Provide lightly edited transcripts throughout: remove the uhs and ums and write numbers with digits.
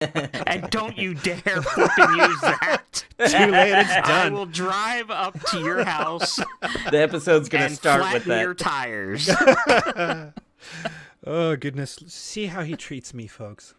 And don't you dare flipping use that. Too late, it's done. I will drive up to your house. The episode's going to start with that. Your tires. Oh, goodness. See how he treats me, folks.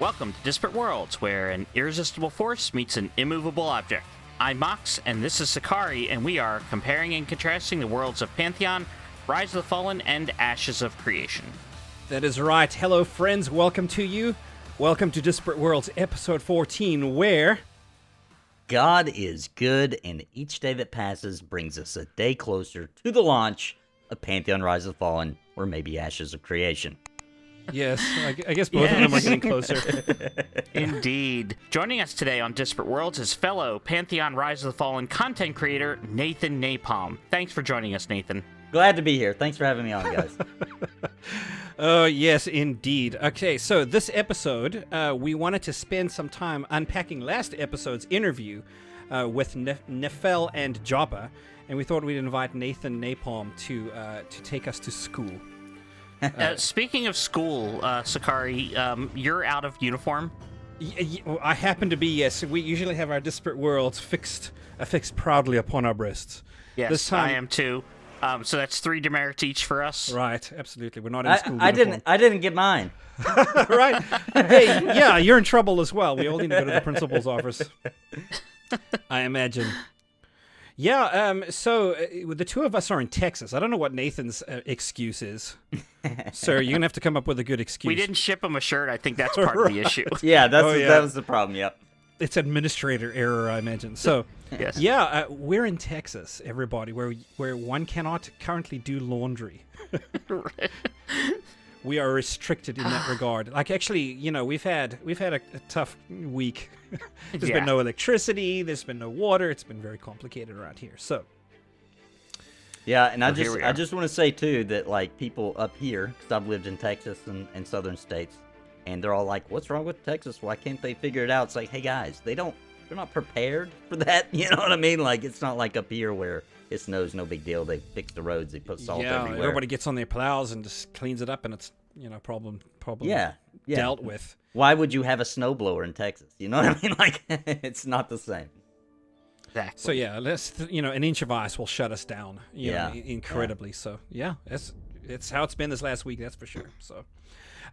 Welcome to Disparate Worlds, where an irresistible force meets an immovable object. I'm Mox, and this is Sechari, and we are comparing and contrasting the worlds of Pantheon, Rise of the Fallen, and Ashes of Creation. That is right. Hello, friends. Welcome to you. Welcome to Disparate Worlds, episode 14, where... God is good, and each day that passes brings us a day closer to the launch of Pantheon Rise of the Fallen, or maybe Ashes of Creation. Yes, I guess both of them are getting closer. Indeed. Joining us today on Disparate Worlds is fellow Pantheon Rise of the Fallen content creator, Nathan NAPALM. Thanks for joining us, Nathan. Glad to be here. Thanks for having me on, guys. Oh, yes, indeed. Okay, so this episode, we wanted to spend some time unpacking last episode's interview with Nefel and Joppa, and we thought we'd invite Nathan NAPALM to take us to school. Speaking of school, Sechari, you're out of uniform? I happen to be, yes. We usually have our Disparate Worlds affixed proudly upon our breasts. Yes, this time, I am too. So that's 3 demerits each for us. Right, absolutely. We're not in school uniform. I didn't get mine. Right. Hey, yeah, you're in trouble as well. We all need to go to the principal's office, I imagine. Yeah, so the two of us are in Texas. I don't know what Nathan's excuse is. Sir, you're going to have to come up with a good excuse. We didn't ship him a shirt. I think that's part of the issue. Yeah, that was the problem, yep. It's administrator error, I imagine. So, yes. Yeah, we're in Texas, everybody, where one cannot currently do laundry. Right. We are restricted in that regard. Like, actually, you know, we've had a tough week. There's been no electricity. There's been no water. It's been very complicated around here. So, yeah, and I just want to say too that like people up here, because I've lived in Texas and southern states, and they're all like, "What's wrong with Texas? Why can't they figure it out?" It's like, hey guys, they're not prepared for that. You know what I mean? Like it's not like up here where it snows, no big deal. They fix the roads, they put salt everywhere. Everybody gets on their plows and just cleans it up, and it's problem yeah. dealt with. Why would you have a snowblower in Texas? You know what I mean? Like it's not the same. Exactly. So yeah, an inch of ice will shut us down. You know, incredibly. Yeah. So yeah, it's how it's been this last week. That's for sure. So.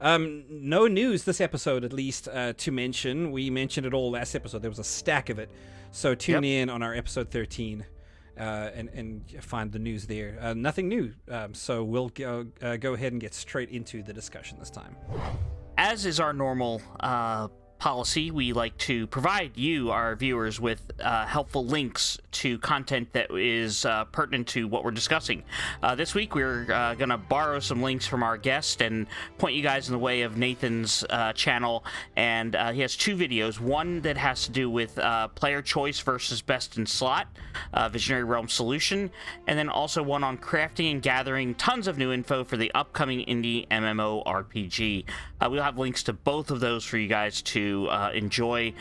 No news this episode, at least, to mention. We mentioned it all last episode. There was a stack of it. So tune in on our episode 13 and find the news there. Nothing new. So we'll go ahead and get straight into the discussion this time. As is our normal policy, we like to provide you, our viewers, with helpful links to content that is pertinent to what we're discussing. This week, we're going to borrow some links from our guest and point you guys in the way of Nathan's channel. And he has 2 videos, one that has to do with player choice versus best in slot, Visionary Realm Solution, and then also one on crafting and gathering tons of new info for the upcoming indie MMORPG. We'll have links to both of those for you guys to enjoy.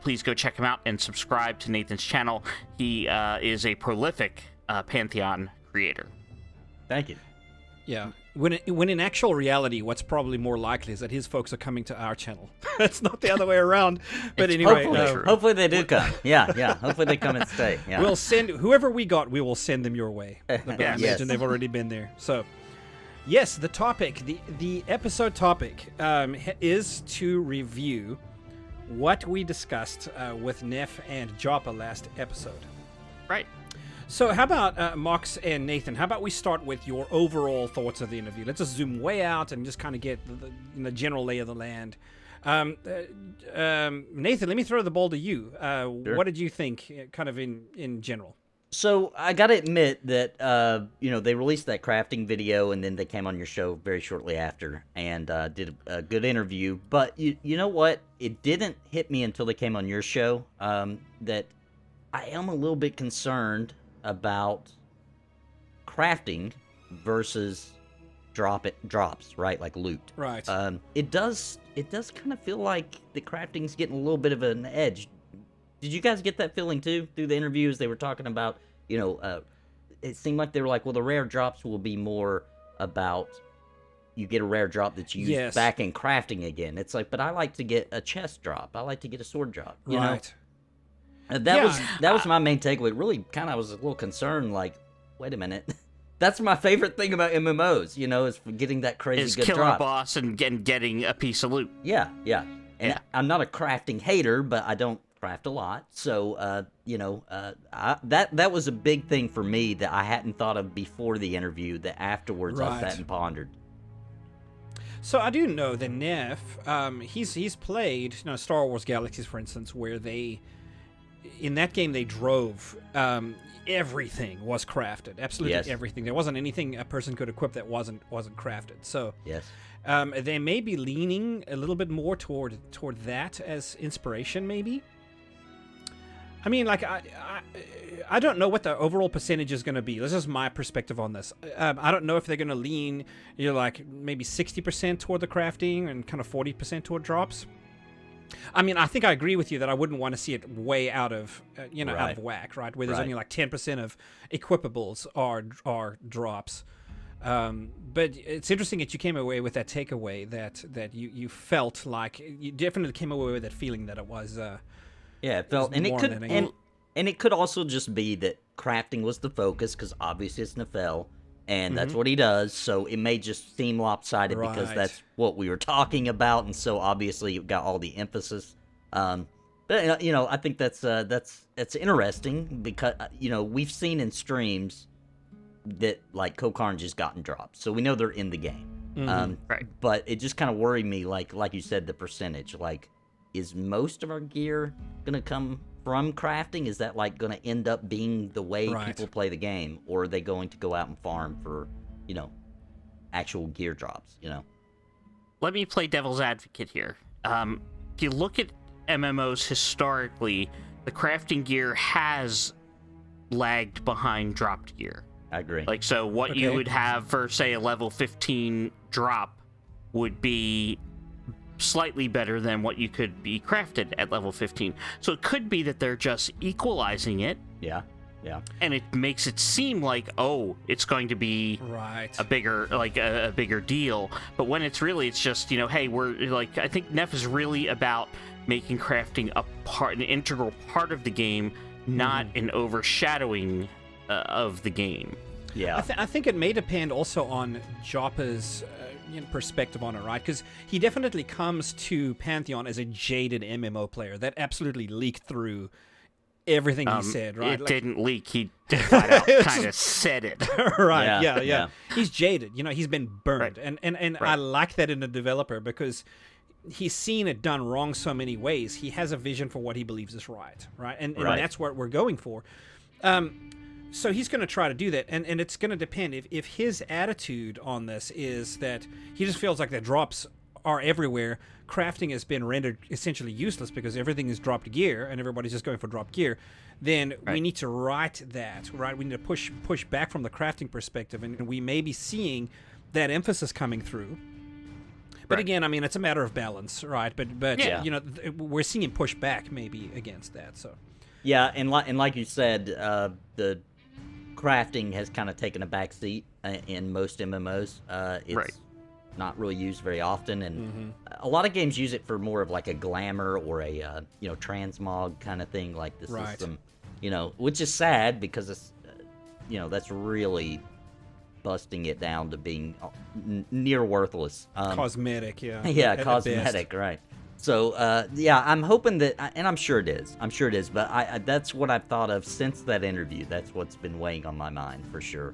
Please go check him out and subscribe to Nathan's channel. He is a prolific Pantheon creator. Thank you. Yeah. When in actual reality, what's probably more likely is that his folks are coming to our channel. It's not the other way around. But anyway, hopefully they do come. Yeah. Hopefully they come and stay. Yeah. We'll send whoever we got. We will send them your way. But I imagine they've already been there. So. Yes, the topic, the episode topic is to review what we discussed with Nef and Joppa last episode. Right. So how about Mox and Nathan? How about we start with your overall thoughts of the interview? Let's just zoom way out and just kind of get the general lay of the land. Nathan, let me throw the ball to you. Sure. What did you think, kind of in general? So I got to admit that, they released that crafting video and then they came on your show very shortly after and did a good interview. But you know what? It didn't hit me until they came on your show that I am a little bit concerned about crafting versus drops, right? Like loot. Right. It does kind of feel like the crafting's getting a little bit of an edge. Did you guys get that feeling too through the interviews? They were talking about, it seemed like they were like, well, the rare drops will be more about you get a rare drop that you use back in crafting again. It's like, but I like to get a chest drop. I like to get a sword drop. You know? That was my main takeaway. Really, kind of, I was a little concerned. Like, wait a minute. That's my favorite thing about MMOs. Is getting that crazy good drop. Is killing a boss and getting a piece of loot. Yeah. And I'm not a crafting hater, but I don't craft a lot. So, that was a big thing for me that I hadn't thought of before the interview. That afterwards I sat and pondered. So I do know that Neff, he's played, Star Wars Galaxies, for instance, where in that game they drove, everything was crafted, absolutely everything. There wasn't anything a person could equip that wasn't crafted. So they may be leaning a little bit more toward that as inspiration, maybe. I mean, like, I don't know what the overall percentage is going to be. This is my perspective on this. I don't know if they're going to lean, like maybe 60% toward the crafting and kind of 40% toward drops. I mean, I think I agree with you that I wouldn't want to see it way out of, out of whack, right? Where there's only like 10% of equipables are drops. But it's interesting that you came away with that takeaway that you felt like you definitely came away with that feeling that it was. It felt, and it could also just be that crafting was the focus because obviously it's Nefel, and that's what he does. So it may just seem lopsided because that's what we were talking about, and so obviously it got all the emphasis. But I think that's interesting because we've seen in streams that like Kokarn just gotten dropped, so we know they're in the game. But it just kind of worried me, like you said, the percentage, like. Is most of our gear going to come from crafting? Is that like going to end up being the way people play the game? Or are they going to go out and farm for, actual gear drops, Let me play devil's advocate here. If you look at MMOs historically, the crafting gear has lagged behind dropped gear. I agree. Like, so what you would have for, say, a level 15 drop would be slightly better than what you could be crafted at level 15. So it could be that they're just equalizing it. Yeah. And it makes it seem like, it's going to be a bigger deal. But when it's just, hey, we're like, I think Neff is really about making crafting an integral part of the game, not an overshadowing of the game. Yeah. I think it may depend also on Joppa's perspective on it, right? Because he definitely comes to Pantheon as a jaded MMO player. That absolutely leaked through everything he said, right? It didn't leak. He kind of said it. Right, yeah. He's jaded. He's been burned. Right. And I like that in a developer because he's seen it done wrong so many ways. He has a vision for what he believes is right? And that's what we're going for. So he's going to try to do that, and it's going to depend. If his attitude on this is that he just feels like the drops are everywhere, crafting has been rendered essentially useless because everything is dropped gear, and everybody's just going for dropped gear, then we need to right that, right? We need to push back from the crafting perspective, and we may be seeing that emphasis coming through. But again, I mean, it's a matter of balance, right? But we're seeing him push back maybe against that, so. Yeah, and like you said, the crafting has kind of taken a back seat in most MMOs. It's not really used very often, and a lot of games use it for more of like a glamour or a transmog kind of thing, like the system, which is sad because it's that's really busting it down to being near worthless. Cosmetic, cosmetic, right. So, I'm hoping that, and I'm sure it is, but that's what I've thought of since that interview. That's what's been weighing on my mind, for sure.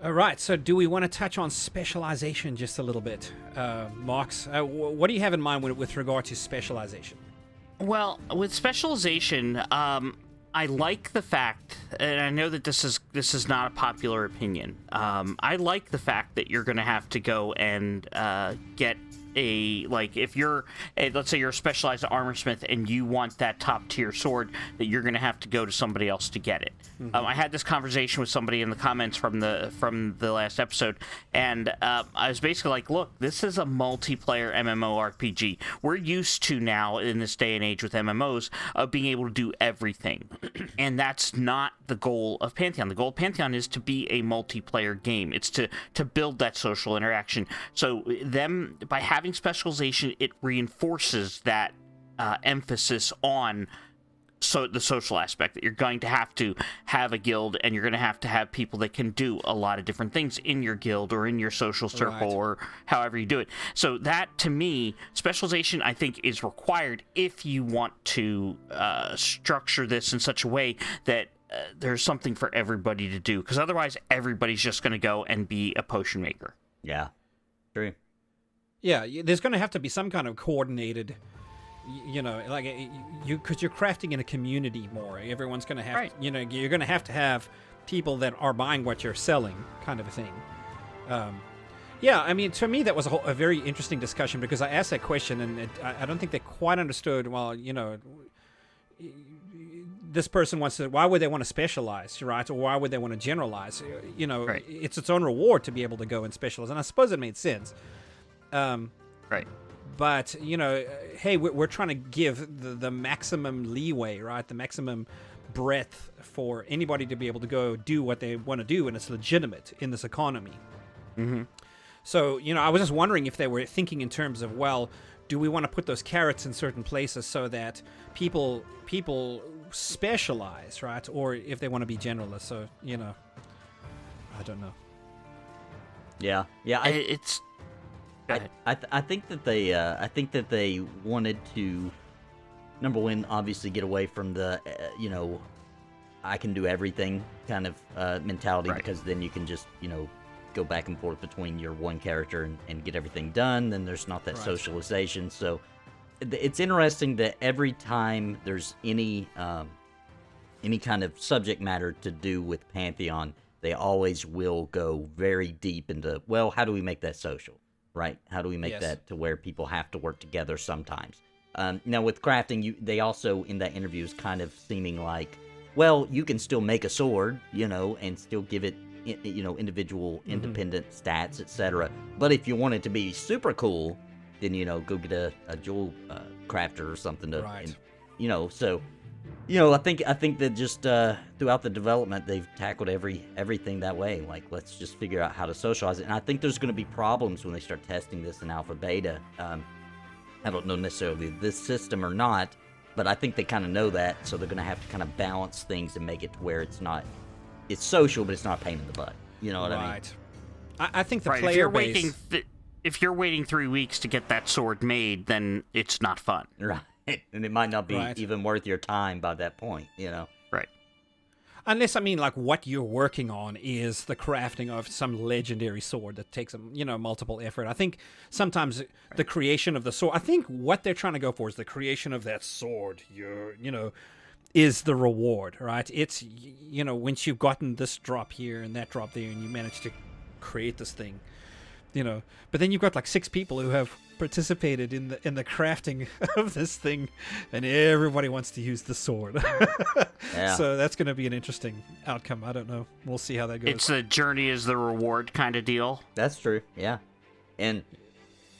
All right, so do we want to touch on specialization just a little bit? Mox, what do you have in mind with regard to specialization? Well, with specialization, I like the fact, and I know that this is not a popular opinion, I like the fact that you're going to have to go and get if you're let's say you're a specialized armorsmith and you want that top tier sword, that you're going to have to go to somebody else to get it. I had this conversation with somebody in the comments from the last episode, and I was basically like, look, this is a multiplayer MMORPG. We're used to now in this day and age with MMOs of being able to do everything, and that's not the goal of Pantheon. The goal of Pantheon is to be a multiplayer game. It's to build that social interaction. So them, by having specialization, it reinforces that emphasis on the social aspect, that you're going to have a guild, and you're going to have people that can do a lot of different things in your guild or in your social circle, or however you do it. So that, to me, specialization, I think, is required if you want to structure this in such a way that there's something for everybody to do, because otherwise everybody's just going to go and be a potion maker. Yeah, true. Yeah, there's going to have to be some kind of coordinated, like because you're crafting in a community more. Everyone's going to have, you're going to have people that are buying what you're selling, kind of a thing. Yeah, I mean, to me, that was a very interesting discussion, because I asked that question, and I don't think they quite understood. Well, this person wants to, why would they want to specialize, right? Or why would they want to generalize? It's its own reward to be able to go and specialize. And I suppose it made sense. Right. But, hey, we're trying to give the maximum leeway, right? The maximum breadth for anybody to be able to go do what they want to do, and it's legitimate in this economy. Mm-hmm. So, I was just wondering if they were thinking in terms of, well, do we want to put those carrots in certain places so that people specialize, right? Or if they want to be generalists. So, I don't know. Yeah. I think that they wanted to, number one, obviously get away from the I can do everything kind of mentality, because then you can just go back and forth between your one character and get everything done. Then there's not that socialization. So it's interesting that every time there's any kind of subject matter to do with Pantheon, they always will go very deep into, well, how do we make that social, right? How do we make that to where people have to work together sometimes? Now with crafting, they also in that interview is kind of seeming like, well, you can still make a sword, and still give it individual independent stats, etc. But if you want it to be super cool, then go get a jewel crafter or something to, so I think that just throughout the development they've tackled everything that way. Like, let's just figure out how to socialize it. And I think there's going to be problems when they start testing this in alpha beta. I don't know necessarily this system or not, but I think they kind of know that, so they're going to have to kind of balance things and make it to where it's social, but it's not a pain in the butt. You know what I mean? I think the player base... if you're waiting 3 weeks to get that sword made, then it's not fun. Right. And it might not be even worth your time by that point, Right. Unless, like, what you're working on is the crafting of some legendary sword that takes, multiple effort. I think sometimes the creation of the sword... I think what they're trying to go for is the creation of that sword. Is the reward, right? It's, once you've gotten this drop here and that drop there, and you manage to create this thing, but then you've got like 6 people who have participated in the crafting of this thing, and everybody wants to use the sword. So that's going to be an interesting outcome. I don't know. We'll see how that goes. It's the journey is the reward kind of deal. That's true. Yeah. And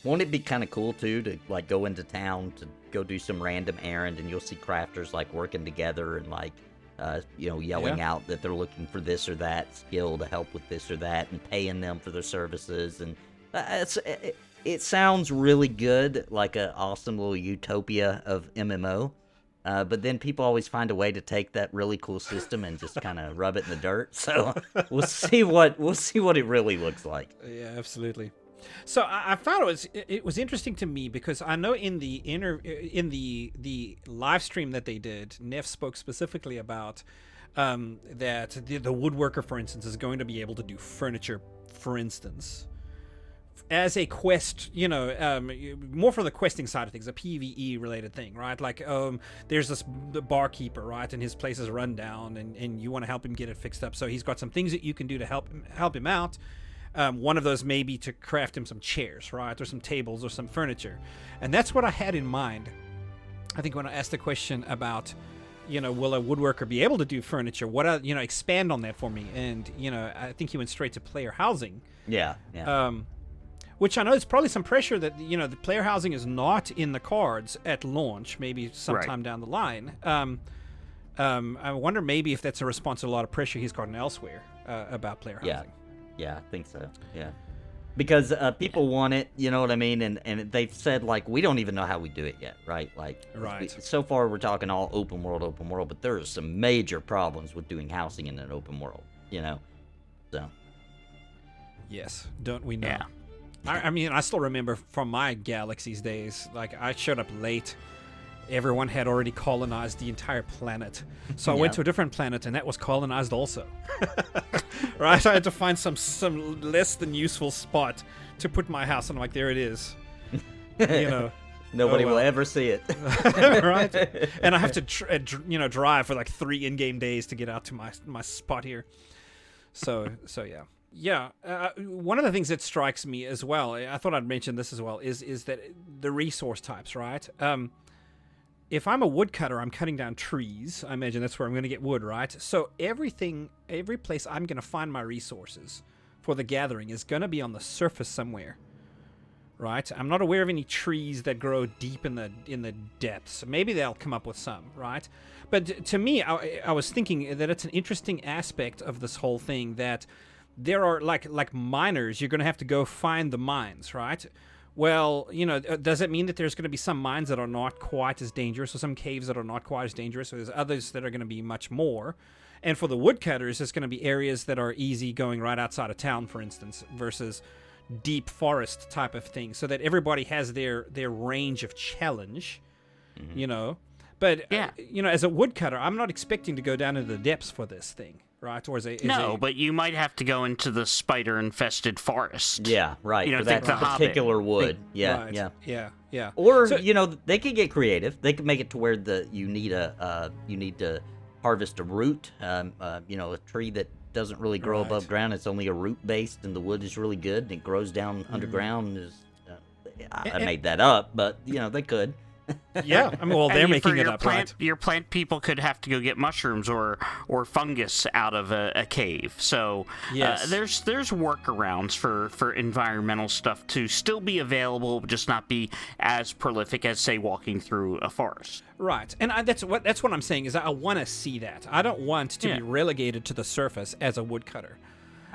won't it be kind of cool too to like go into town to go do some random errand, and you'll see crafters like working together and like yelling out that they're looking for this or that skill to help with this or that, and paying them for their services. And it sounds really good, like an awesome little utopia of MMO. But then people always find a way to take that really cool system and just kind of rub it in the dirt. So we'll see what it really looks like. Yeah, absolutely. So I found it was interesting to me, because I know in the live stream that they did, Neff spoke specifically about that the woodworker, for instance, is going to be able to do furniture, for instance, as a quest, more for the questing side of things, a PvE related thing, right? Like, there's the barkeeper, right, and his place is run down, and you want to help him get it fixed up. So he's got some things that you can do to help him out. One of those may be to craft him some chairs, right, or some tables or some furniture. And that's what I had in mind. I think when I asked the question about, will a woodworker be able to do furniture? Expand on that for me. And, I think he went straight to player housing. Yeah. Which I know is probably some pressure that, the player housing is not in the cards at launch, maybe sometime down the line. I wonder maybe if that's a response to a lot of pressure he's gotten elsewhere about player housing. Yeah, I think so. Yeah. Because people want it, you know what I mean? And they've said, like, we don't even know how we do it yet, right? Like, so far we're talking all open world, but there are some major problems with doing housing in an open world, So. Yes, don't we know? Yeah. I mean, I still remember from my Galaxies days, like, I showed up late. Everyone had already colonized the entire planet. So I went to a different planet, and that was colonized also. Right? I had to find some less than useful spot to put my house, and I'm like, there it is. Nobody will ever see it. Right? And I have to drive for like 3 in-game days to get out to my spot here. So yeah. Yeah, one of the things that strikes me as well, I thought I'd mention this as well, is that the resource types, right? If I'm a woodcutter, I'm cutting down trees. I imagine that's where I'm going to get wood, right? So every place I'm going to find my resources for the gathering is going to be on the surface somewhere, right? I'm not aware of any trees that grow deep in the depths. Maybe they'll come up with some, right? But to me, I was thinking that it's an interesting aspect of this whole thing that there are like miners. You're going to have to go find the mines, right? Well, does it mean that there's going to be some mines that are not quite as dangerous, or some caves that are not quite as dangerous, or there's others that are going to be much more? And for the woodcutters, there's going to be areas that are easy going right outside of town, for instance, versus deep forest type of thing, so that everybody has their range of challenge, But, as a woodcutter, I'm not expecting to go down into the depths for this thing. Right? Or but you might have to go into the spider-infested forest. Yeah, right. For that particular wood. Yeah, right. Yeah. Or they could get creative. They could make it to where you need to harvest a root. A tree that doesn't really grow above ground. It's only a root based, and the wood is really good, and it grows down underground. I made that up, but they could. Yeah, I mean, well, they're making it up, right? Your plant people could have to go get mushrooms or fungus out of a cave. So yes. There's workarounds for environmental stuff to still be available, but just not be as prolific as, say, walking through a forest. Right, and that's what I'm saying is I want to see that. I don't want to be relegated to the surface as a woodcutter.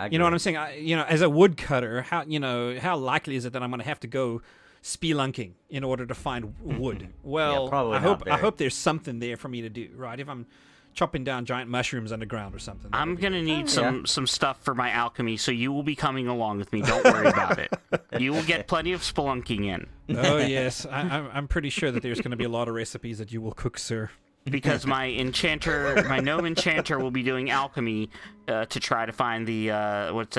You know what I'm saying? As a woodcutter, how likely is it that I'm going to have to go spelunking in order to find wood? Well, I hope there's something there for me to do, right? If I'm chopping down giant mushrooms underground or something. I'm going to need some stuff for my alchemy, so you will be coming along with me. Don't worry about it. You will get plenty of spelunking in. Oh, yes. I'm pretty sure that there's going to be a lot of recipes that you will cook, sir. Because my gnome enchanter will be doing alchemy to try to find the what's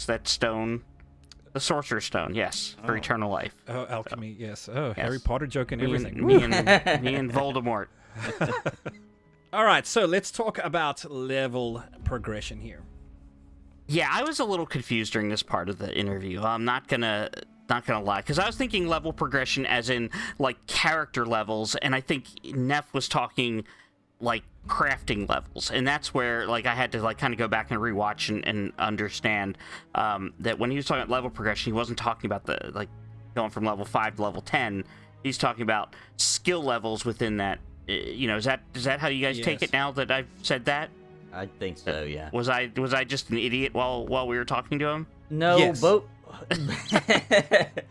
that stone? The Sorcerer's Stone, yes, for eternal life. Oh, alchemy, yes. Oh, yes. Harry Potter joke and everything. Me and Voldemort. All right, so let's talk about level progression here. Yeah, I was a little confused during this part of the interview. I'm not gonna lie, because I was thinking level progression as in like character levels, and I think Neff was talking like crafting levels, and that's where like I had to like kind of go back and rewatch and understand that when he was talking about level progression, he wasn't talking about the like going from level 5 to level 10. He's talking about skill levels within that. Is that how you guys take it now that I've said that? I think so. Yeah. Was I just an idiot while we were talking to him? No, yes. both.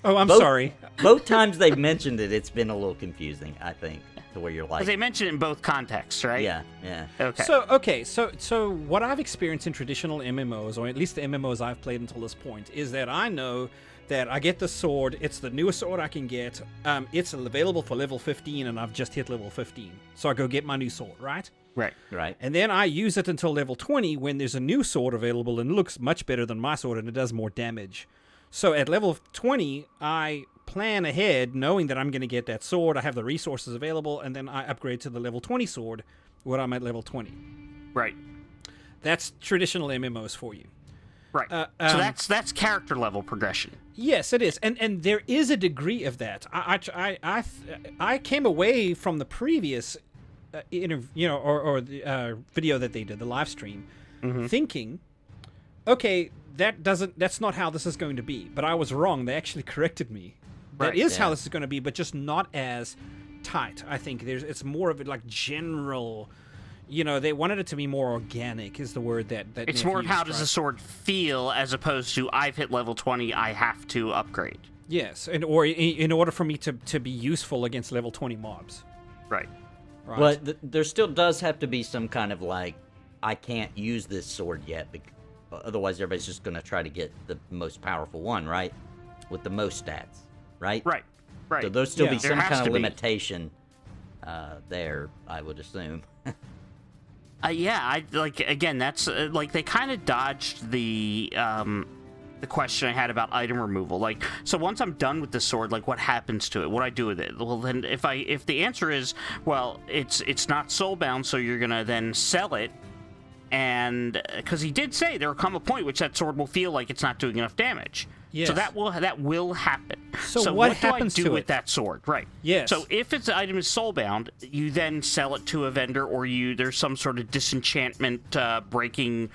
Oh, I'm sorry. Both times they've mentioned it, it's been a little confusing, I think, to where you're like... Because they mention it in both contexts, right? Yeah. Okay. So what I've experienced in traditional MMOs, or at least the MMOs I've played until this point, is that I know that I get the sword, it's the newest sword I can get, it's available for level 15, and I've just hit level 15. So I go get my new sword, right? Right. And then I use it until level 20 when there's a new sword available and it looks much better than my sword and it does more damage. So at level 20, I plan ahead knowing that I'm going to get that sword, I have the resources available, and then I upgrade to the level 20 sword when I'm at level 20. Right. That's traditional MMOs for you. Right. So that's character level progression. Yes, it is, and there is a degree of that. I came away from the previous the video that they did, the live stream, thinking, okay, that's not how this is going to be. But I was wrong. They actually corrected me. That is how this is going to be, but just not as tight. I think it's more of a like general. They wanted it to be more organic, is the word that it's more of how does the sword feel, as opposed to I've hit level 20, I have to upgrade. Yes, or in order for me to be useful against level 20 mobs. Right. But there still does have to be some kind of like, I can't use this sword yet, otherwise everybody's just going to try to get the most powerful one, right? With the most stats, right? Right. So there'll still be some kind of limitation there, I would assume. That's they kind of dodged the question I had about item removal. Like, so once I'm done with the sword, like, what happens to it? What do I do with it? Well, then if the answer is, well, it's not soulbound, so you're gonna then sell it, and because he did say there will come a point which that sword will feel like it's not doing enough damage. Yes. So that will happen. So what happens do I do with that sword? Right. Yes. So if its item is soulbound, you then sell it to a vendor, or there's some sort of disenchantment breaking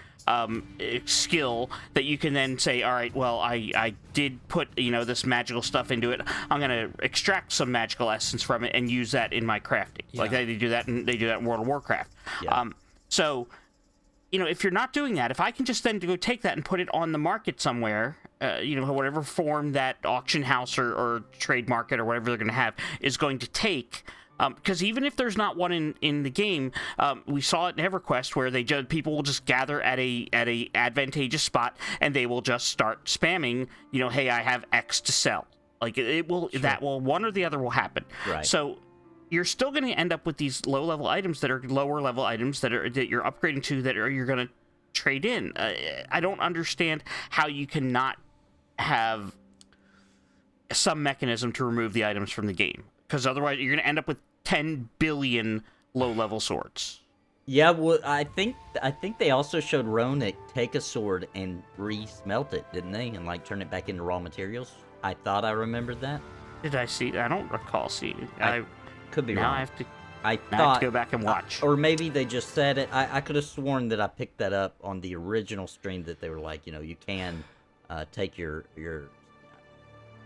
skill that you can then say, all right, well, I did put this magical stuff into it. I'm gonna extract some magical essence from it and use that in my crafting. Yeah. Like they do that in World of Warcraft. Yeah. So if you're not doing that, if I can just then go take that and put it on the market somewhere, whatever form that auction house or trade market or whatever they're going to have is going to take, because even if there's not one in the game, we saw it in EverQuest where people will just gather at a advantageous spot and they will just start spamming, hey, I have X to sell. Like one or the other will happen. Right. So you're still going to end up with these low-level items that are lower-level items that you're upgrading to you're going to trade in. I don't understand how you cannot have some mechanism to remove the items from the game, because otherwise you're going to end up with 10 billion low-level swords. Yeah, well, I think they also showed Ronick take a sword and re-smelt it, didn't they? And turn it back into raw materials. I thought I remembered that. Did I see? I don't recall seeing it. I could be wrong. I have to go back and watch. Or maybe they just said it. I could have sworn that I picked that up on the original stream, that they were like, you can take your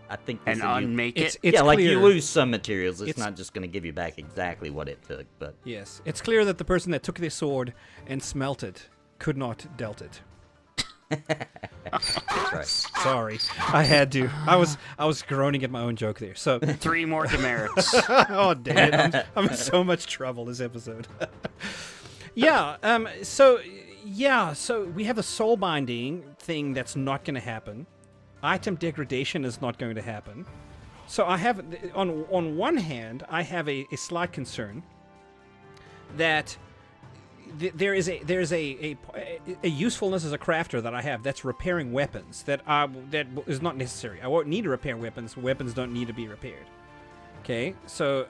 I think and unmake it. It's clear. You lose some materials. It's not just going to give you back exactly what it took. But yes, it's clear that the person that took this sword and smelt it could not dealt it. That's right. Sorry, I had to. I was groaning at my own joke there. So 3 more demerits. Oh damn it! I'm in so much trouble this episode. So we have a soul binding thing that's not going to happen. Item degradation is not going to happen. So I have, on one hand, I have a slight concern that there is a usefulness as a crafter that I have that's repairing weapons that is not necessary. I won't need to repair weapons. Weapons don't need to be repaired. Okay, so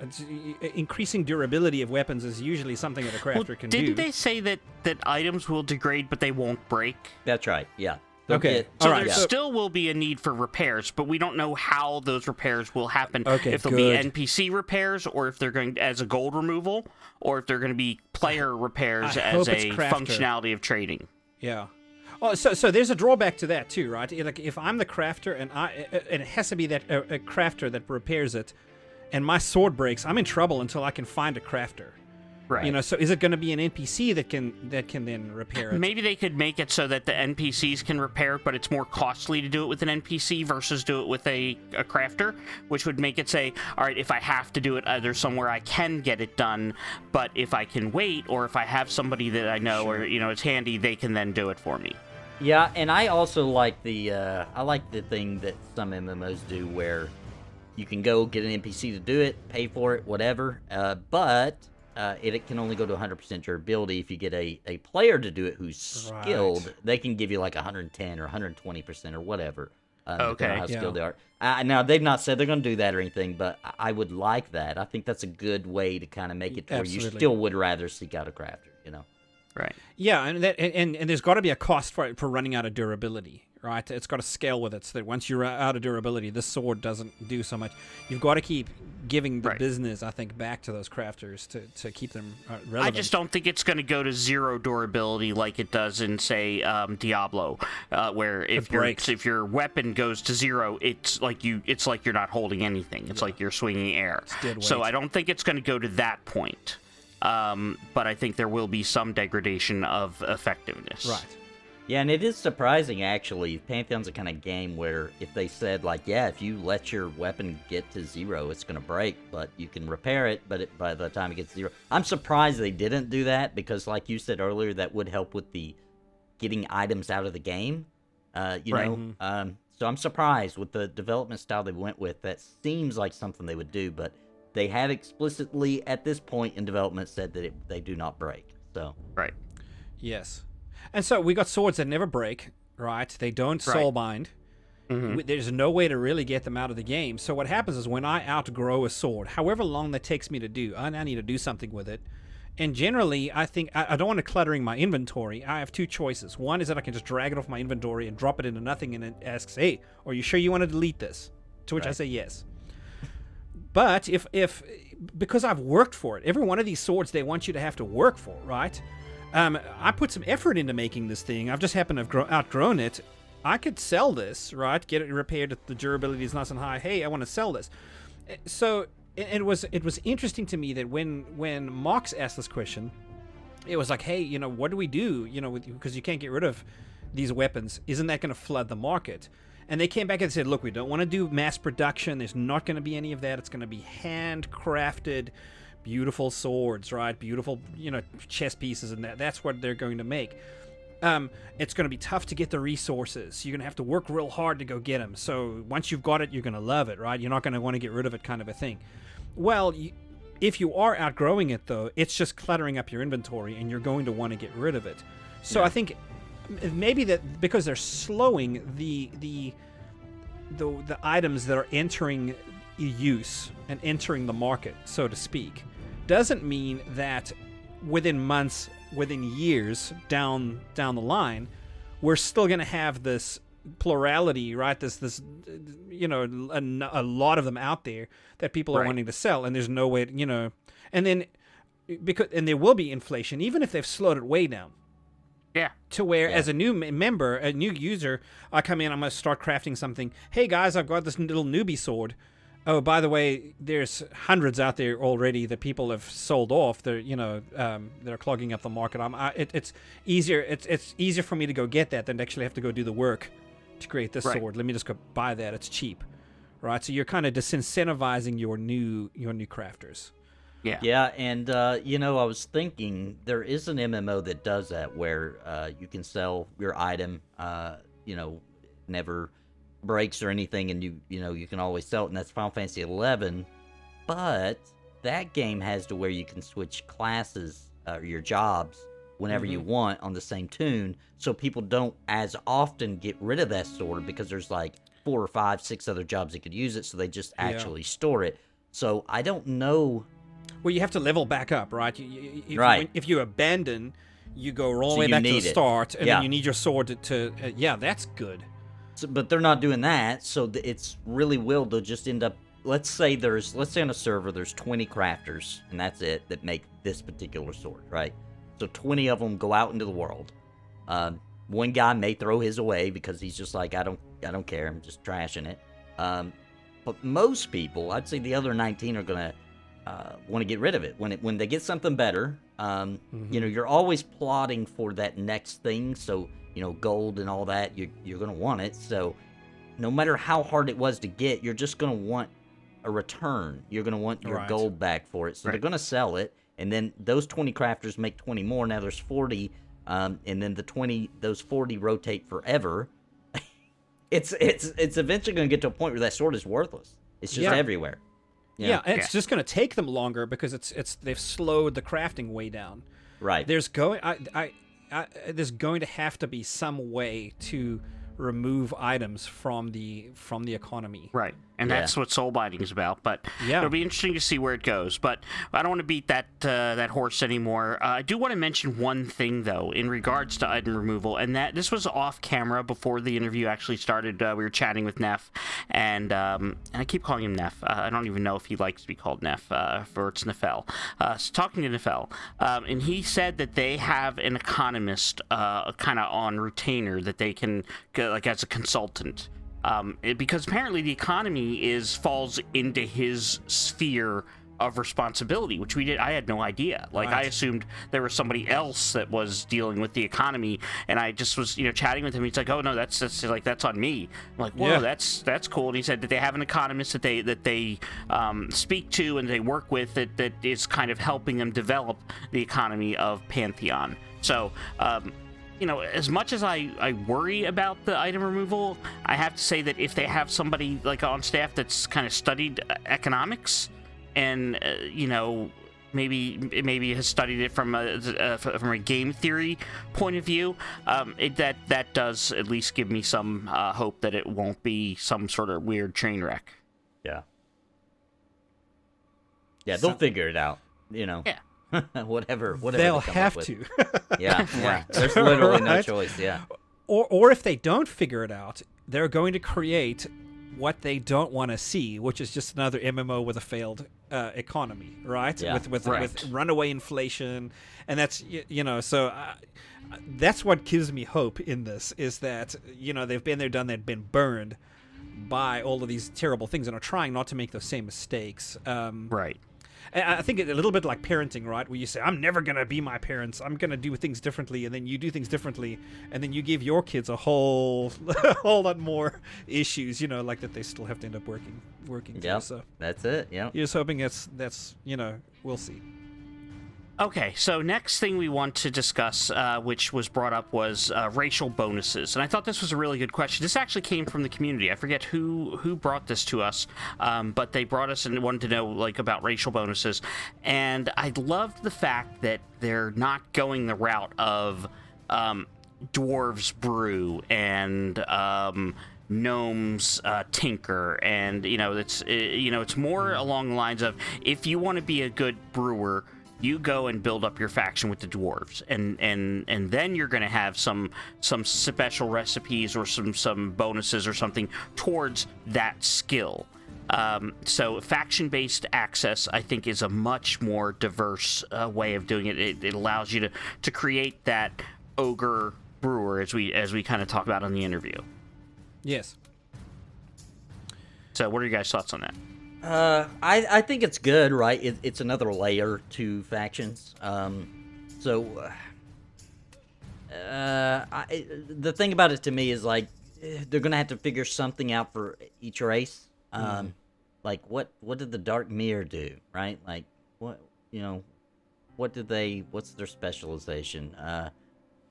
increasing durability of weapons is usually something that a crafter can do. Didn't they say that items will degrade but they won't break? That's right. Yeah. Okay. So there still will be a need for repairs, but we don't know how those repairs will happen. Okay, if they'll be NPC repairs, or if they're going as a gold removal, or if they're going to be player repairs as a functionality of trading. Yeah. Oh, so there's a drawback to that too, right? Like if I'm the crafter and it has to be that a crafter that repairs it, and my sword breaks, I'm in trouble until I can find a crafter. Right. So is it going to be an NPC that can then repair it? Maybe they could make it so that the NPCs can repair it, but it's more costly to do it with an NPC versus do it with a crafter, which would make it say, all right, if I have to do it, there's somewhere I can get it done, but if I can wait, or if I have somebody that I know, or it's handy, they can then do it for me. Yeah, and I also like the thing that some MMOs do where you can go get an NPC to do it, pay for it, whatever, but it can only go to 100% durability. If you get a player to do it who's skilled, they can give you like 110 or 120% or whatever. Okay. How skilled they are. Now, they've not said they're going to do that or anything, but I would like that. I think that's a good way to kind of make it to where you still would rather seek out a crafter, Right. Yeah, and there's got to be a cost for running out of durability, right? It's got to scale with it, so that once you're out of durability, this sword doesn't do so much. You've got to keep giving the business, I think, back to those crafters to keep them relevant. I just don't think it's going to go to 0 durability like it does in, say, Diablo, where if your weapon goes to 0, it's like you're not holding anything. It's like you're swinging air. So I don't think it's going to go to that point. But I think there will be some degradation of effectiveness. Right. Yeah, and it is surprising, actually. Pantheon's a kind of game where if they said, like, yeah, if you let your weapon get to 0, it's going to break, but you can repair it, but by the time it gets to 0... I'm surprised they didn't do that, because like you said earlier, that would help with the getting items out of the game, you know? So I'm surprised with the development style they went with. That seems like something they would do, but they have explicitly, at this point in development, said that they do not break, so... Right. Yes. And so we got swords that never break, right? They don't soulbind. Mm-hmm. There's no way to really get them out of the game. So what happens is when I outgrow a sword, however long that takes me to do, I need to do something with it. And generally, I think I don't want to cluttering my inventory. I have two choices. One is that I can just drag it off my inventory and drop it into nothing, and it asks, "Hey, are you sure you want to delete this?" To which I say yes. But if because I've worked for it, every one of these swords they want you to have to work for, right? I put some effort into making this thing. I've just happened to have outgrown it. I could sell this, right? Get it repaired if the durability is nice and high. Hey, I want to sell this. So it was interesting to me that when Mox asked this question, it was like, hey, you know, what do we do? You know, because you can't get rid of these weapons. Isn't that going to flood the market? And they came back and said, look, we don't want to do mass production. There's not going to be any of that. It's going to be handcrafted, beautiful swords, right? Beautiful, you know, chess pieces, and that's what they're going to make. It's going to be tough to get the resources. You're going to have to work real hard to go get them. So once you've got it, you're going to love it, right? You're not going to want to get rid of it, kind of a thing. Well, if you are outgrowing it, though, it's just cluttering up your inventory, and you're going to want to get rid of it. So I think maybe that because they're slowing the items that are entering use and entering the market, so to speak, doesn't mean that within months, within years down the line, we're still going to have this plurality, right? This you know, a lot of them out there that people are wanting to sell, and there's no way, you know, and then and there will be inflation, even if they've slowed it way down. Yeah. To where, as a new member, a new user, I come in, I'm going to start crafting something. Hey guys, I've got this little newbie sword. Oh, by the way, there's hundreds out there already that people have sold off. They're, you know, they're clogging up the market. It's easier. It's easier for me to go get that than to actually have to go do the work to create this sword. Let me just go buy that. It's cheap, right? So you're kind of disincentivizing your new crafters. Yeah. Yeah, and you know, I was thinking there is an MMO that does that where you can sell your item, you know, never breaks or anything, and you know you can always sell it, and that's Final Fantasy 11. But that game has to where you can switch classes or your jobs whenever you want on the same tune, so people don't as often get rid of that sword because there's like 4 or 5, 6 other jobs that could use it, so they just actually store it. So I don't know. Well, you have to level back up, right? If you abandon, you go all the way back to the start, and then you need your sword to that's good. So, but they're not doing that, so it's really they'll just end up. Let's say on a server there's 20 crafters, and that's it, that make this particular sword, right? So 20 of them go out into the world. One guy may throw his away because he's just like, I don't care, I'm just trashing it. But most people, I'd say the other 19 are gonna want to get rid of it when they get something better. You know, you're always plotting for that next thing, so you know, gold and all that, you're gonna want it. So no matter how hard it was to get, you're just gonna want a return. You're gonna want your gold back for it. So they're gonna sell it, and then those 20 crafters make 20 more. Now there's 40, and then those 40 rotate forever. It's eventually gonna get to a point where that sword is worthless. It's just everywhere. Yeah, and it's just going to take them longer because they've slowed the crafting way down. Right. There's going to have to be some way to remove items from the economy. Right. and that's what soul binding is about. But it'll be interesting to see where it goes. But I don't want to beat that horse anymore. I do want to mention one thing, though, in regards to item removal, and that this was off camera before the interview actually started. We were chatting with Neff, and I keep calling him Neff. I don't even know if he likes to be called Neff, or it's Nefel. So talking to Nefel, and he said that they have an economist kind of on retainer that they can get, like, as a consultant. Because apparently the economy falls into his sphere of responsibility, which I had no idea. Like, I assumed there was somebody else that was dealing with the economy, and I just was, chatting with him. He's like, "Oh no, that's on me." I'm like, "Whoa, that's cool." And he said that they have an economist that they speak to and they work with that is kind of helping them develop the economy of Pantheon. So, as much as I worry about the item removal, I have to say that if they have somebody like on staff that's kind of studied economics and maybe has studied it from a game theory point of view, that does at least give me some hope that it won't be some sort of weird train wreck. Yeah, they'll figure it out. Yeah. whatever they'll have to. yeah There's literally no choice. Or if they don't figure it out, they're going to create what they don't want to see, which is just another MMO with a failed economy, right? With runaway inflation, and that's so that's what gives me hope in this, is that they've been there, done that, been burned by all of these terrible things, and are trying not to make those same mistakes. Right. I think a little bit like parenting, right? Where you say, "I'm never going to be my parents. I'm going to do things differently," and then you do things differently, and then you give your kids a whole lot more issues, like that they still have to end up working through. So that's it. Yeah. You're just hoping that's we'll see. Okay, so next thing we want to discuss, which was brought up, was racial bonuses. And I thought this was a really good question. This actually came from the community. I forget who brought this to us, but they brought us and wanted to know about racial bonuses. And I loved the fact that they're not going the route of dwarves brew and gnomes tinker, and it's more along the lines of, if you want to be a good brewer, you go and build up your faction with the dwarves, and then you're going to have some special recipes or some bonuses or something towards that skill. So faction-based access, I think, is a much more diverse way of doing it. It allows you to create that ogre brewer, as we kind of talked about in the interview. Yes. So what are your guys' thoughts on that? I think it's good, right? It's another layer to factions. The thing about it to me is, like, they're gonna have to figure something out for each race. Like, what did the Dark Mirror do, right? Like, what's their specialization?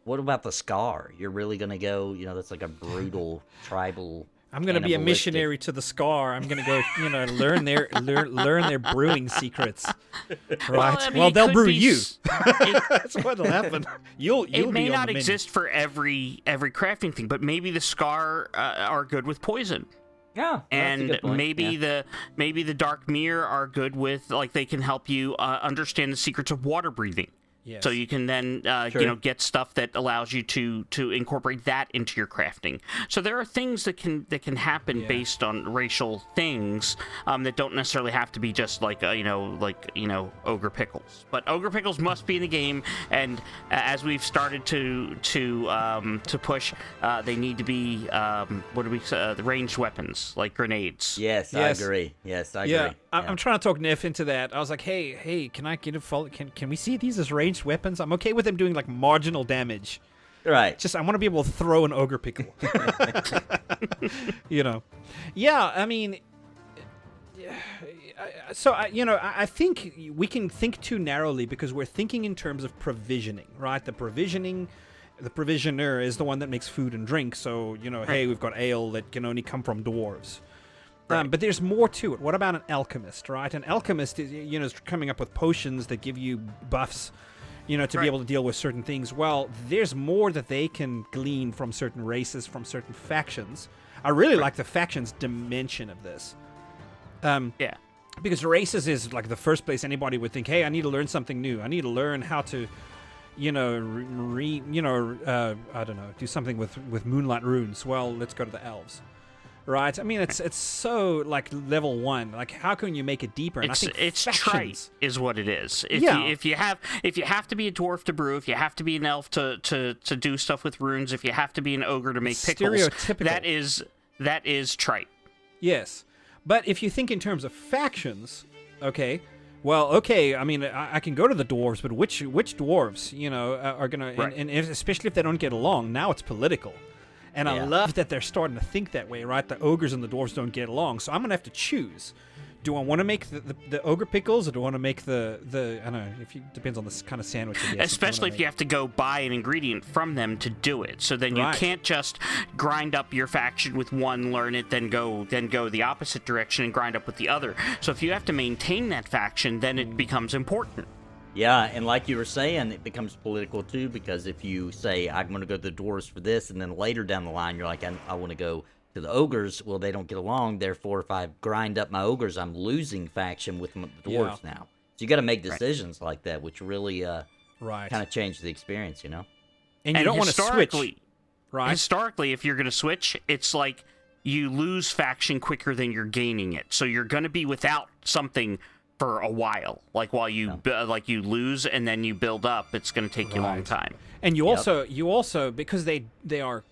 What about the Scar? You're really gonna go, that's like a brutal tribal. I'm going to be a missionary to the Scar. I'm going to go, learn their brewing secrets. Right? Well, they'll brew you. That's what'll happen. You'll may not exist for every crafting thing, but maybe the Scar are good with poison. Yeah, and maybe the Dark Mirror are good with, like, they can help you understand the secrets of water breathing. Yes. So you can then, get stuff that allows you to incorporate that into your crafting. So there are things that can happen based on racial things that don't necessarily have to be just like ogre pickles. But ogre pickles must be in the game, and as we've started to push, they need to be the ranged weapons like grenades. Yes, I agree. Yes, I agree. Yeah, I'm trying to talk Neff into that. I was like, hey, can I get a follow? Can we see these as ranged weapons? I'm okay with them doing like marginal damage. Right. Just I want to be able to throw an ogre pickle. Yeah, I mean, so I think we can think too narrowly because we're thinking in terms of provisioning, right? The provisioner is the one that makes food and drink. So, hey, we've got ale that can only come from dwarves. Right. But there's more to it. What about an alchemist, right? An alchemist is, is coming up with potions that give you buffs, to be able to deal with certain things. Well, there's more that they can glean from certain races, from certain factions. I really like the factions dimension of this. Yeah. Because races is like the first place anybody would think, hey, I need to learn something new. I need to learn how to, I don't know, do something with moonlight runes. Well, let's go to the elves. Right? I mean, it's so like level 1. Like, how can you make it deeper? And It's trite, is what it is. If you have to be a dwarf to brew, if you have to be an elf to do stuff with runes, if you have to be an ogre to make pickles, stereotypical. that is trite. Yes, but if you think in terms of factions, okay, I mean, I can go to the dwarves, but which dwarves, are gonna, right. and especially if they don't get along, now it's political. And I love that they're starting to think that way, right? The ogres and the dwarves don't get along, so I'm going to have to choose. Do I want to make the ogre pickles, or do I want to make the I don't know, depends on the kind of sandwich you get. Especially if you have to go buy an ingredient from them to do it. So then you can't just grind up your faction with one, learn it, then go the opposite direction and grind up with the other. So if you have to maintain that faction, then it becomes important. Yeah, and like you were saying, it becomes political too, because if you say, I'm going to go to the dwarves for this, and then later down the line, you're like, I want to go to the ogres, well, they don't get along, therefore, if I grind up my ogres, I'm losing faction with the dwarves now. So you got to make decisions like that, which really kind of change the experience, And you don't want to switch. Right. Historically, if you're going to switch, it's like you lose faction quicker than you're gaining it. So you're going to be without something for a while, like while you you lose and then you build up, it's going to take you a long time. And you also because they are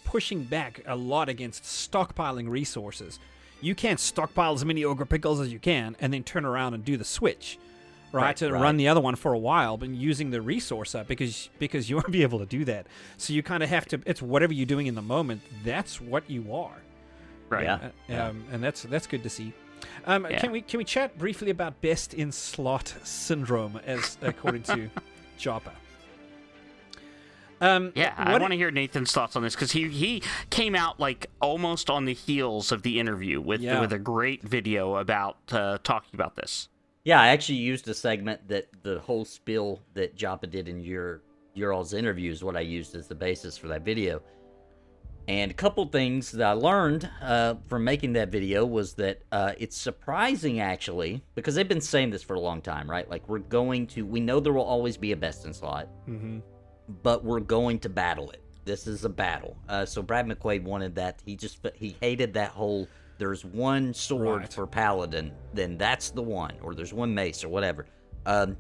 pushing back a lot against stockpiling resources. You can't stockpile as many ogre pickles as you can and then turn around and do the switch, right? Run the other one for a while, but using the resource up because you won't be able to do that. So you kind of have to. It's whatever you're doing in the moment. That's what you are, right? And that's good to see. Can we chat briefly about best in slot syndrome, as according to Joppa? I want to hear Nathan's thoughts on this, because he came out like almost on the heels of the interview with a great video about talking about this. Yeah, I actually used a segment that the whole spiel that Joppa did in your all's interview is what I used as the basis for that video. And a couple things that I learned from making that video was that it's surprising, actually, because they've been saying this for a long time, right? Like, we know there will always be a best in slot, but we're going to battle it. This is a battle. So Brad McQuaid wanted that. He hated that whole, there's one sword for Paladin, then that's the one, or there's one mace or whatever. And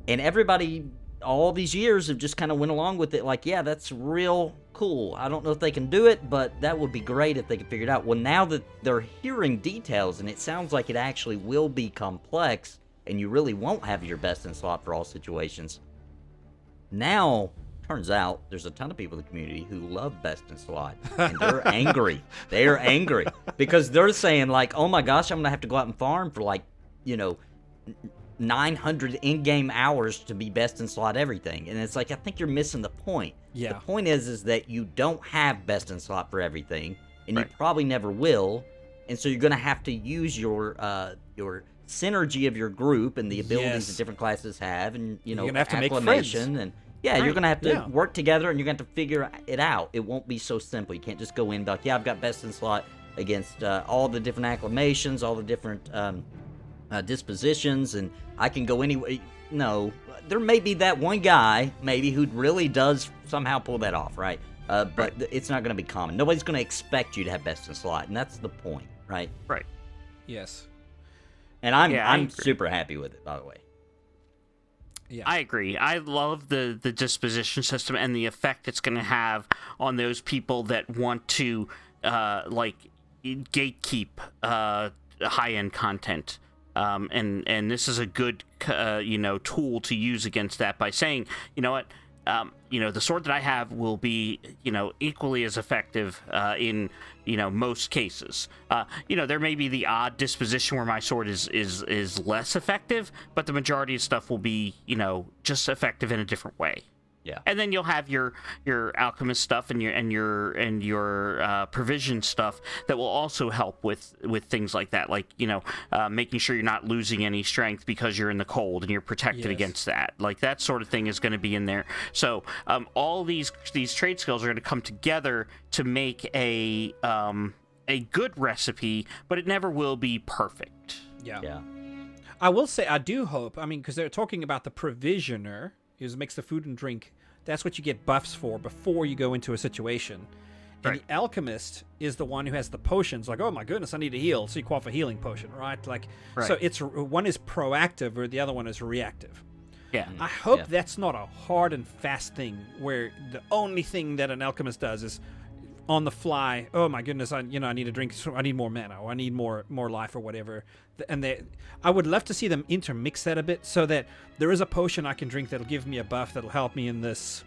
everybody all these years have just kind of went along with it, like, yeah, that's real cool. I don't know if they can do it, but that would be great if they could figure it out. Well, now that they're hearing details, and it sounds like it actually will be complex, and you really won't have your best in slot for all situations. Now, turns out, there's a ton of people in the community who love best in slot, and they're angry. They are angry, because they're saying, like, oh my gosh, I'm going to have to go out and farm for, 900 in-game hours to be best in slot everything. And it's like, I think you're missing the point. Yeah. The point is that you don't have best in slot for everything, and you probably never will. And so you're going to have to use your synergy of your group and the abilities that different classes have, and you're going to have to make friends. And you're going to have to work together, and you're going to have to figure it out. It won't be so simple. You can't just go in and be like, I've got best in slot against all the different acclamations, all the different dispositions, and I can go anyway. No, there may be that one guy maybe who really does somehow pull that off, right? But it's not going to be common. Nobody's going to expect you to have best in slot, and that's the point, right? Right. Yes. And I'm super happy with it, by the way. Yeah. I agree. I love the disposition system and the effect it's going to have on those people that want to gatekeep high-end content. And this is a good, tool to use against that, by saying, you know what, the sword that I have will be, equally as effective in, most cases. There may be the odd disposition where my sword is less effective, but the majority of stuff will be, just effective in a different way. Yeah. And then you'll have your alchemist stuff and your provision stuff that will also help with things like that, like making sure you're not losing any strength because you're in the cold and you're protected against that. Like, that sort of thing is going to be in there. So all these trade skills are going to come together to make a a good recipe, but it never will be perfect. Yeah. I will say, I do hope, because they're talking about the provisioner, who makes the food and drink. That's what you get buffs for before you go into a situation. And the alchemist is the one who has the potions. Like, oh my goodness, I need to heal. So you quaff a healing potion, right? So it's one is proactive, or the other one is reactive. Yeah. I hope that's not a hard and fast thing where the only thing that an alchemist does is on the fly. Oh my goodness, I need a drink. I need more mana, or I need more life, or whatever. And I would love to see them intermix that a bit, so that there is a potion I can drink that'll give me a buff that'll help me in this,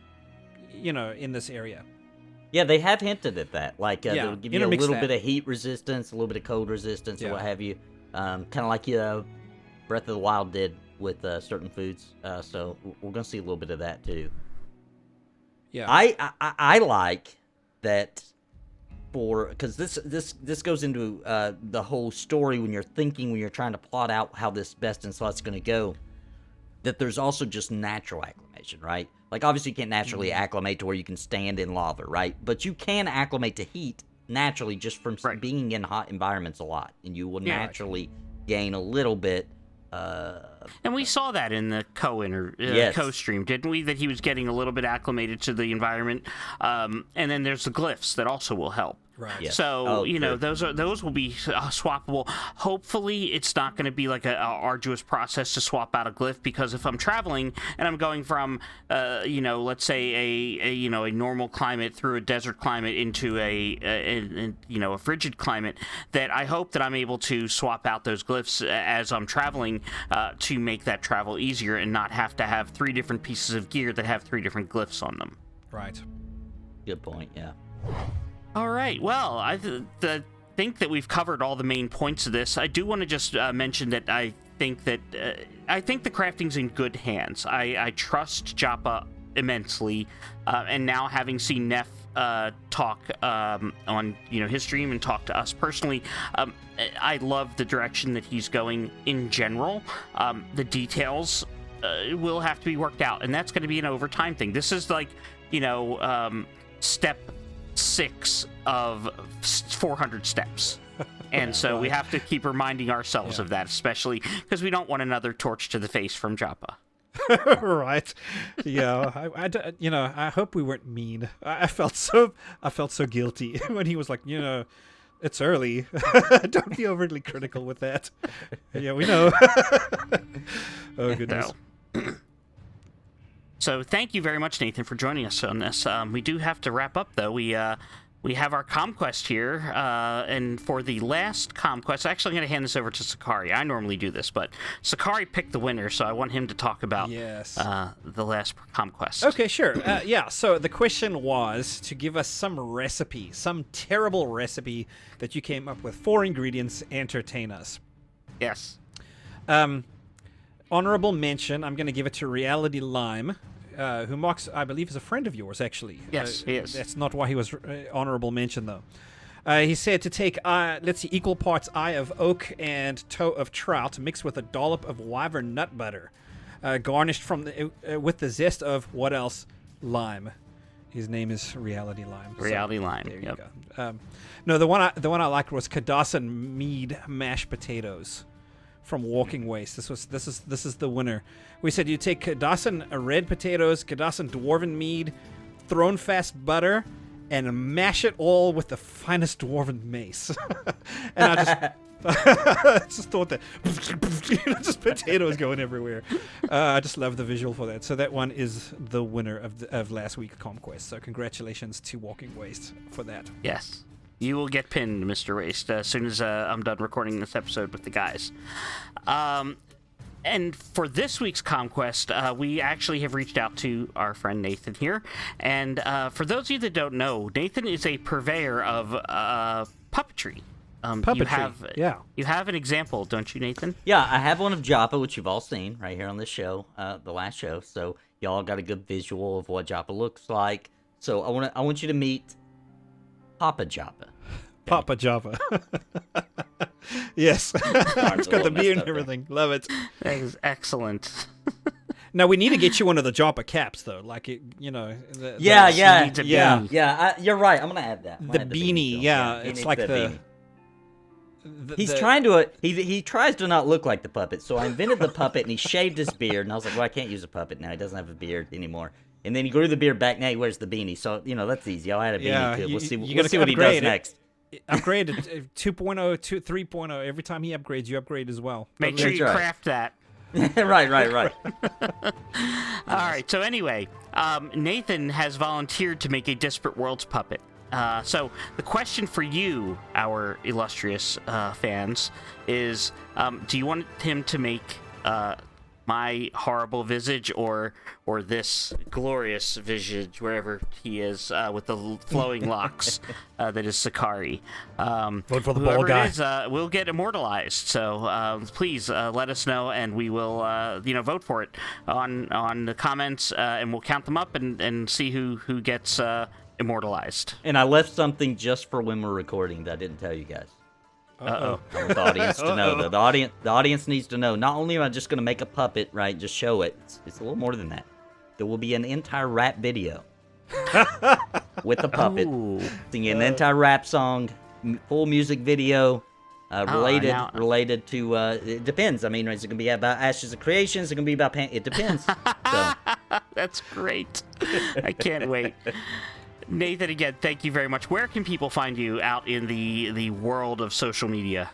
in this area. Yeah, they have hinted at that. They'll give you a little bit of heat resistance, a little bit of cold resistance, or what have you. Kind of like Breath of the Wild did with certain foods. So we're going to see a little bit of that too. Yeah, I like that, because this goes into the whole story when you're trying to plot out how this best in slot's going to go. That there's also just natural acclimation, right? Like, obviously you can't naturally acclimate to where you can stand in lava, right? But you can acclimate to heat naturally just from being in hot environments a lot, and you will naturally gain a little bit. And we saw that in the co-stream, didn't we? That he was getting a little bit acclimated to the environment. And then there's the glyphs that also will help. Right. Yes. So those will be swappable. Hopefully, it's not going to be like a arduous process to swap out a glyph, because if I'm traveling and I'm going from let's say a normal climate through a desert climate into a frigid climate, that I hope that I'm able to swap out those glyphs as I'm traveling to make that travel easier and not have to have 3 different pieces of gear that have 3 different glyphs on them. Right. Good point. Yeah. All right. Well, I think that we've covered all the main points of this. I do want to just mention that I think the crafting's in good hands. I trust Joppa immensely, and now having seen Neff talk on his stream and talk to us personally, I love the direction that he's going in general. The details will have to be worked out, and that's going to be an overtime thing. This is like step 6 of 400 steps. And so we have to keep reminding ourselves of that, especially because we don't want another torch to the face from Joppa. Right. Yeah. I hope we weren't mean. I felt so guilty when he was like, it's early. Don't be overly critical with that. Yeah, we know. Oh, goodness. So thank you very much, Nathan, for joining us on this. We do have to wrap up, though. We have our Comquest here, and for the last Comquest, actually I'm going to hand this over to Sechari. I normally do this, but Sechari picked the winner, so I want him to talk about the last Comquest. Okay, sure. So the question was to give us some terrible recipe that you came up with, 4 ingredients, entertain us. Yes. Honorable mention, I'm going to give it to Reality Lime, who Mox, I believe, is a friend of yours, actually. Yes, he is. That's not why he was honorable mention, though. He said to take, equal parts eye of oak and toe of trout mixed with a dollop of wyvern nut butter, garnished with the zest of, what else? Lime. His name is Reality Lime. Reality Lime. There you go. No, the one I liked was Cadassan mead mashed potatoes from Walking Waste. This is the winner. We said you take Cadassan red potatoes, Cadassan dwarven mead, thrown fast butter, and mash it all with the finest dwarven mace. And I just thought that just potatoes going everywhere. I just love the visual for that. So that one is the winner of last week's Comquest. So congratulations to Walking Waste for that. Yes. You will get pinned, Mr. Waste, as soon as I'm done recording this episode with the guys. And for this week's Comquest, we actually have reached out to our friend Nathan here. And for those of you that don't know, Nathan is a purveyor of puppetry. Puppetry, You have an example, don't you, Nathan? Yeah, I have one of Joppa, which you've all seen right here on this show, the last show. So y'all got a good visual of what Joppa looks like. So I want you to meet Papa Joppa. Papa Joppa. Yes. It's got the beard and everything. Love it. That is excellent. Now, we need to get you one of the Joppa caps, though. Like, Yeah. You're right. I'm going to add that. The beanie, yeah. It's like the He's trying to. He tries to not look like the puppet. So I invented the puppet, and he shaved his beard. And I was like, well, I can't use a puppet now. He doesn't have a beard anymore. And then he grew the beard back. Now he wears the beanie. So that's easy. I'll add a beanie to it. We'll see what he does next. Upgrade to 2.0, 3.0. Every time he upgrades, you upgrade as well. Make sure you craft that. Right. All right. So anyway, Nathan has volunteered to make a Disparate Worlds puppet. So the question for you, our illustrious fans, is: do you want him to make my horrible visage, or this glorious visage, wherever he is, with the flowing locks, that is Sechari? Vote for the bald guy. It is, we'll get immortalized. So please let us know, and we will vote for it on the comments, and we'll count them up and see who gets immortalized. And I left something just for when we're recording that I didn't tell you guys. Uh-oh. I want the audience to know. The audience needs to know. Not only am I just going to make a puppet, right, just show it. It's a little more than that. There will be an entire rap video with a puppet singing an entire rap song, full music video, related to. It depends. I mean, is it going to be about Ashes of Creation? Is it going to be about It depends. So. That's great. I can't wait. Nathan, again, thank you very much. Where can people find you out in the world of social media?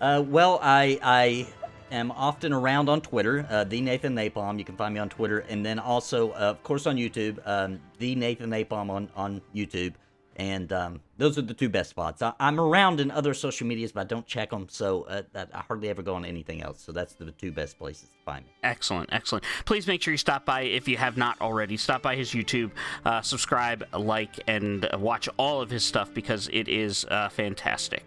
Well, I am often around on Twitter, the Nathan NAPALM. You can find me on Twitter, and then also, of course, on YouTube, the Nathan NAPALM on YouTube. And those are the two best spots. I'm around in other social medias, but I don't check them, so I hardly ever go on anything else. So that's the two best places to find me. Excellent. Please make sure you stop by, if you have not already. Stop by his YouTube, subscribe, like, and watch all of his stuff, because it is fantastic.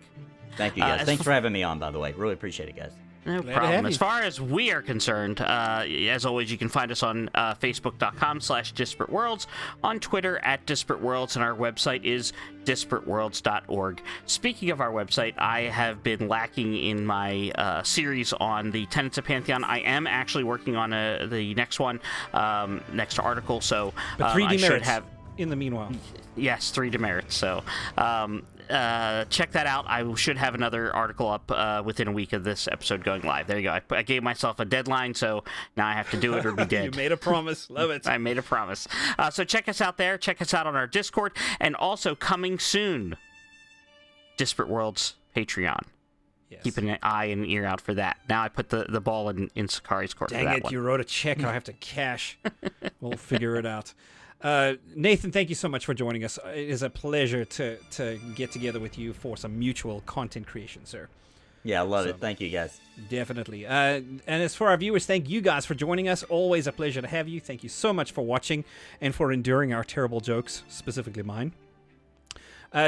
Thank you, guys. Thanks for having me on, by the way. Really appreciate it, guys. No problem. As far as we are concerned, as always, you can find us on Facebook.com/Disparate Worlds, on Twitter @Disparate Worlds, and our website is disparateworlds.org. Speaking of our website, I have been lacking in my series on the tenets of Pantheon. I am actually working on the next one, next article, so but 3 demerits I should have. In the meanwhile. Yes, 3 demerits. So check that out. I should have another article up within a week of this episode going live. There you go. I gave myself a deadline, so now I have to do it or be dead. You made a promise. Love it. I made a promise. So check us out there. Check us out on our Discord. And also coming soon, Disparate Worlds Patreon. Yes. Keep an eye and ear out for that. Now I put the ball in Sechari's court. Dang for that it, one. You wrote a check I have to cash. We'll figure it out. Nathan, thank you so much for joining us. It is a pleasure to get together with you for some mutual content creation, sir. Yeah, I love it. Thank you, guys. Definitely. And as for our viewers, thank you guys for joining us. Always a pleasure to have you. Thank you so much for watching and for enduring our terrible jokes, specifically mine.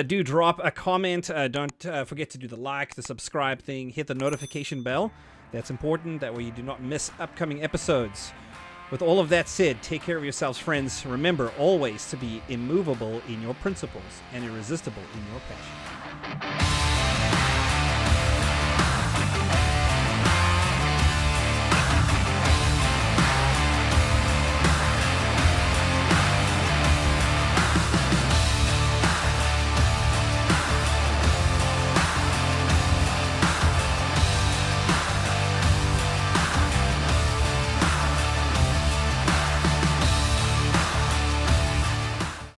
Do drop a comment. Don't forget to do the like, the subscribe thing. Hit the notification bell. That's important. That way you do not miss upcoming episodes. With all of that said, take care of yourselves, friends. Remember always to be immovable in your principles and irresistible in your passion.